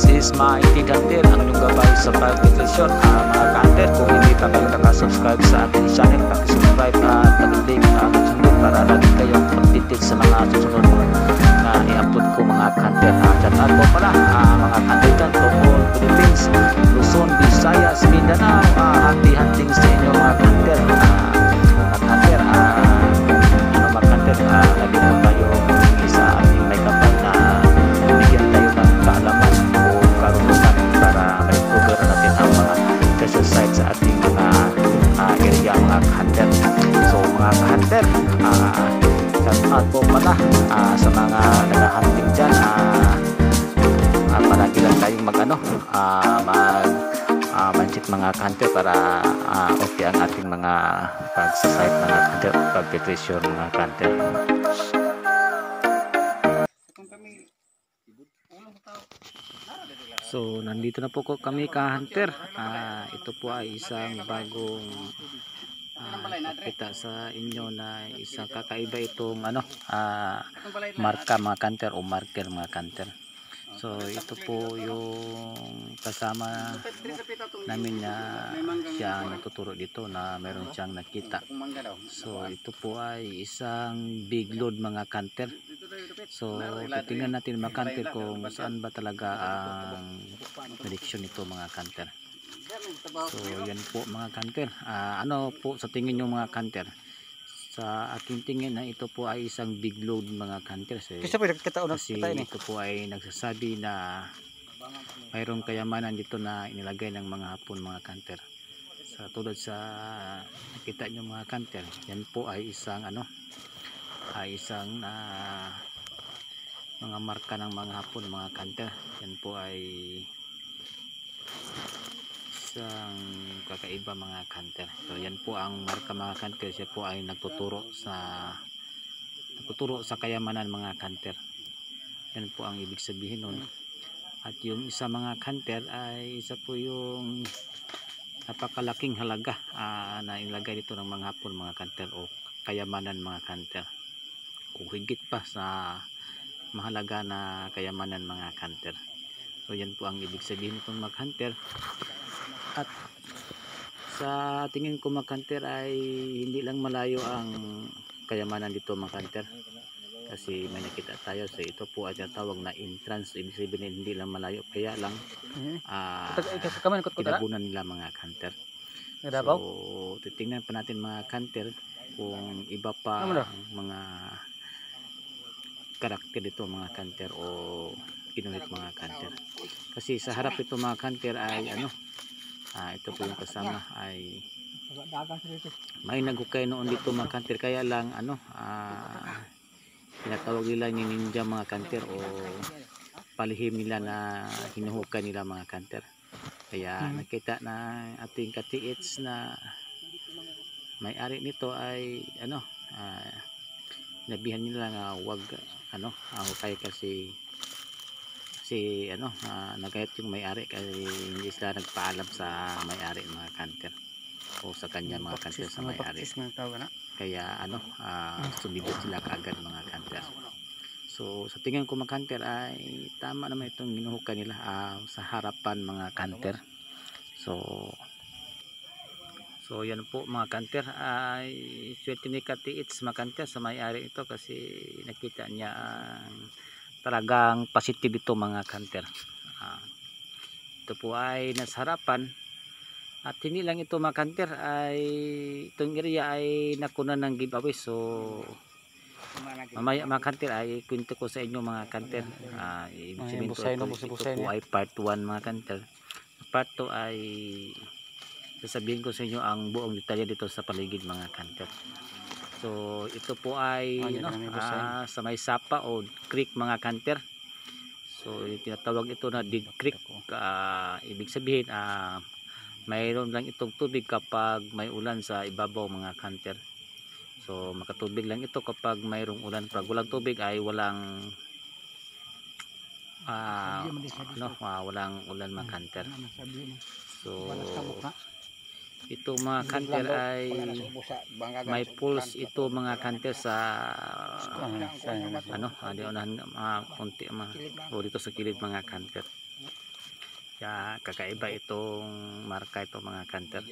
This is my Hunter, ang inyong gabay sa pag-desisyon. Mga ka-hunter, kung hindi pa kayo nakasubscribe sa ating channel, pakisubscribe at pag-click ang sunod para lagi kayong updated sa mga susunod na i-upload ko mga ka-hunter. Shout out po pala mga ka-hunter dyan to all Philippines, Luzon, Visayas, Mindanao. Happy hunting sa inyo mga ka-hunter. Lagi po tayo sa ating may kapal na bigyan tayo ng kaalaman o karunungan para ma-improve natin ang mga treasure sites sa ating mga area mga ka-hunter. So mga ka-hunter, shout out po pala sa mga nag-hunting dyan. Palagi lang tayong manchit mga ka-hunter para okay ang ating mga pag-site mga ka-hunter, pag-treasure mga ka-hunter. So nandito na po kami ka-hunter. Ito po ay isang bagong kita sa inyo na isang kakaiba itong marka mga ka-hunter o marker mga ka-hunter. So ito po yung kasama namin na siya natuturo dito na meron siyang nakita. So ito po ay isang big load mga ka-hunter. So titingnan natin mga ka-hunter kung saan ba talaga ang prediction nito mga ka-hunter. So yan po mga ka-hunter. Ano po sa tingin nyo mga ka-hunter? Sa aking tingin na ito po ay isang big load mga ka-hunter. Kasi ito po ay nagsasabi na mayroong kayamanan dito na inilagay ng mga Hapon mga ka-hunter. Sa tulad sa nakita nyo mga ka-hunter, yan po ay isang mga marka ng mga Hapon mga ka-hunter. Yan po ay isang kakaiba mga ka-hunter. So yan po ang marka mga ka-hunter. Siya po ay nagtuturo sa kayamanan mga ka-hunter. Yan po ang ibig sabihin nun. At yung isa mga ka-hunter ay isa po yung napakalaking halaga na ilagay dito ng mga Hapon mga ka-hunter o kayamanan mga ka-hunter. O higit pa sa mahalaga na kayamanan mga ka-hunter. So yan po ang ibig sabihin nitong mga ka-hunter. At sa tingin ko mga ka-hunter ay hindi lang malayo ang kayamanan dito mga ka-hunter. Kasi may nakita tayo sa ito po ay tinatawag na entrance. Ibig sabihin hindi lang malayo, kaya lang kinabunan nila mga ka-hunter. So titingnan pa natin mga ka-hunter kung iba pa mga karakter dito mga ka-hunter o kinulit mga ka-hunter. Kasi sa harap ito mga ka-hunter ay ito po yung kasama ay may nagukay noon dito mga ka-hunter, kaya lang tinatawag nila ni ninja mga ka-hunter o palihim nila na hinuhukay nila mga ka-hunter. Kaya nakita na ating katiits na may-ari nito ay nabihan nila nga wag hukay kasi nagayat yung may-ari kasi hindi sila nagpaalam sa may-ari mga ka-hunter o sa kanya mga ka-hunter sa may-ari. Kaya sumibot sila kaagad mga ka-hunter. So sa tingin ko mga ka-hunter ay tama naman itong ginuhukay nila sa harapan mga ka-hunter. So yan po mga ka-hunter ay swerte ni katiits mga ka-hunter sa may-ari ito kasi nakita niya talagang positive ito mga ka-hunter. Ito po ay nasa harapan at hindi lang ito mga ka-hunter ay itong area ay nakuna ng giveaway. So mamaya mga ka-hunter ay kwento ko sa inyo mga ka-hunter. Ibig sabihin ito po ay part 1 mga ka-hunter. Part 2 ay sasabihin ko sa inyo ang buong detalye dito sa paligid mga ka-hunter. So ito po ay sa may sapa o creek mga ka-hunter. So tinatawag ito na Dead Creek. Ibig sabihin mayroon lang itong tubig kapag may ulan sa ibabaw mga ka-hunter. So makatubig lang ito kapag mayroong ulan. Pag walang tubig ay walang walang ulan mga ka-hunter. So ito mga ka-hunter ay may pools ito mga ka-hunter sa konti dito sa kilid mga ka-hunter. Kaya kakaiba itong marka ito mga kanter.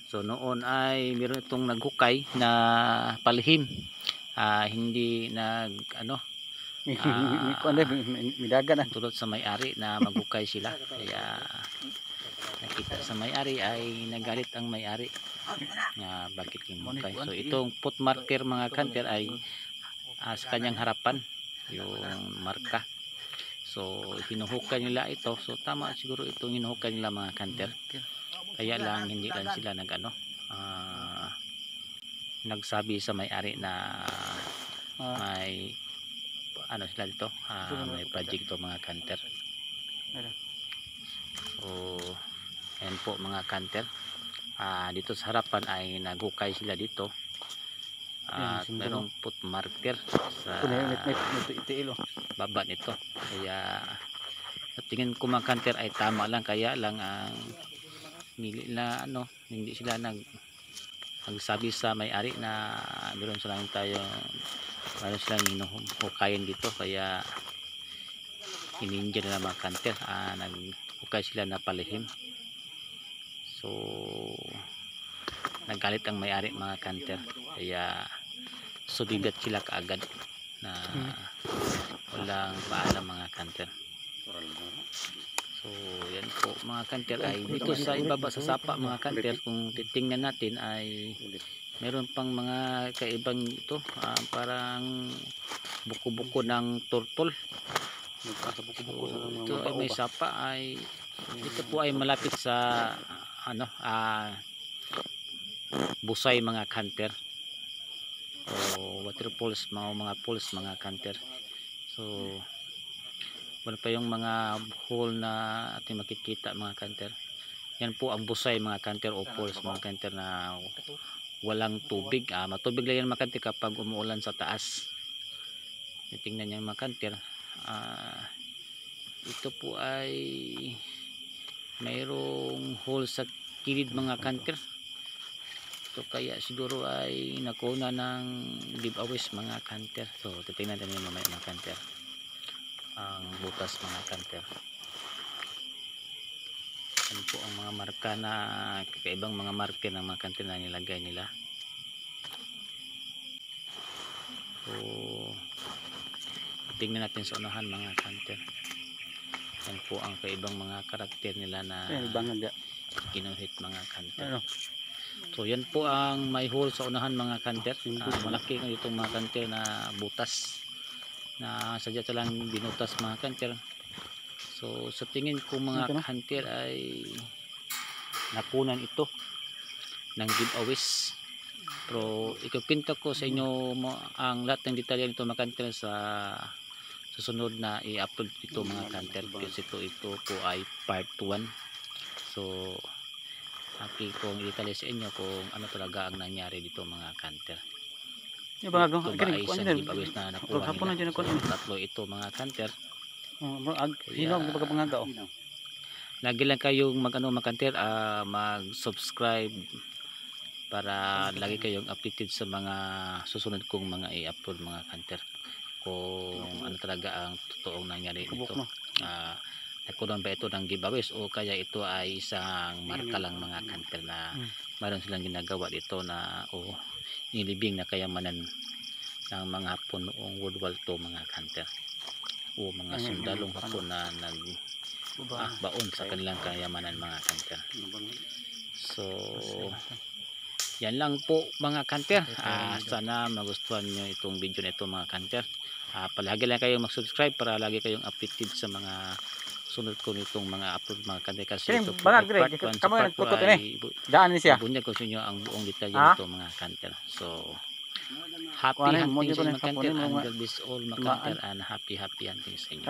So noon ay meron itong naghukay na palihim. Hindi nag ano midagan na. tulad sa may-ari na maghukay sila. Kaya nakita sa may-ari ay nagalit ang may-ari na bakit hinukay. So itong foot marker mga kanter ay sa kanyang harapan yung marka. So hinuhukay nila ito. So tama siguro itong hinuhukay nila mga kanter. Kaya lang hindi lang sila nagsabi sa may-ari na may ano sila dito, may project to mga kanter. So ayan po mga kanter, dito sa harapan ay naghukay sila dito at merong foot marker sa baba nito. Kaya tingin ko mga kanter ay tama lang, kaya lang ang hindi sila nagsabi sa may-ari na meron silang hinuhukayin dito. Kaya ininja nila mga kanter, naghukay sila na palihim. So nagalit ang may-ari mga kanter, kaya subigat sila kaagad na walang paalam mga kanter. So yan po mga kanter, ay dito sa ibaba sa sapa mga kanter, kung titingnan natin ay meron pang mga kaibang ito, parang buko-buko ng turtle. Ito ay may sapa, ay ito po ay malapit sa Busay mga kanter, o waterfalls, mga falls mga kanter. So wala pa yung mga hole na ating makikita mga kanter. Yan po ang Busay mga kanter o falls mga kanter na walang tubig. Matubig lang yan mga kanter kapag umuulan sa taas. Tingnan niyo mga kanter, ito po ay mayroong hole sa kilid mga kanter. So kaya siguro ay nakuna ng giveaways mga kanter. So titingnan natin mamaya mga kanter ang butas mga kanter. Ano po ang mga marka na kakaibang mga marker ng mga kanter na nilagay nila. So tingnan natin sa unahan mga kanter. Yan po ang kaibang mga karakter nila na kinuhit mga kanter. So yan po ang may hole sa unahan mga kanter. Malaki itong mga kanter na butas na sadya lang binutas mga kanter. So sa tingin ko mga kanter ay nakunan ito ng giveaways. Pero ikukwento ko sa inyo ang lahat ng detalye nito mga kanter sa susunod na i-upload ito mga kanter, kasi ito po ay part 1. So happy kong i-detalye sa inyo kung ano talaga ang nangyari dito mga kanter. Ito ba ay isang giveaways na nakuha nila? So, tatlo ito mga kanter. Lagi lang kayong mga kanter, mag-subscribe para lagi kayong updated sa mga susunod kong mga i-upload mga kanter, kung ano talaga ang totoong nangyari dito. Nagkunan ba ito ng giveaways o kaya ito ay isang marka lang mga kanter na mayroon silang ginagawa dito na nilibing na kayamanan ng mga Hapon noong World War II mga kanter, o mga sundalong Hapon na baon sa kanilang kayamanan mga kanter. So yan lang po mga kanter. Sana magustuhan nyo itong video na ito mga kanter. Palagi lang kayong mag-subscribe para lagi kayong updated sa mga sunod ko nitong mga upload mga kanter, kasi ito po ay part 1. Sa part 2 ay bunyag ko sa inyo ang buong detalye nito mga kanter. So happy hunting sa inyo mga kanter, and God bless all mga kanter, and happy hunting sa inyo.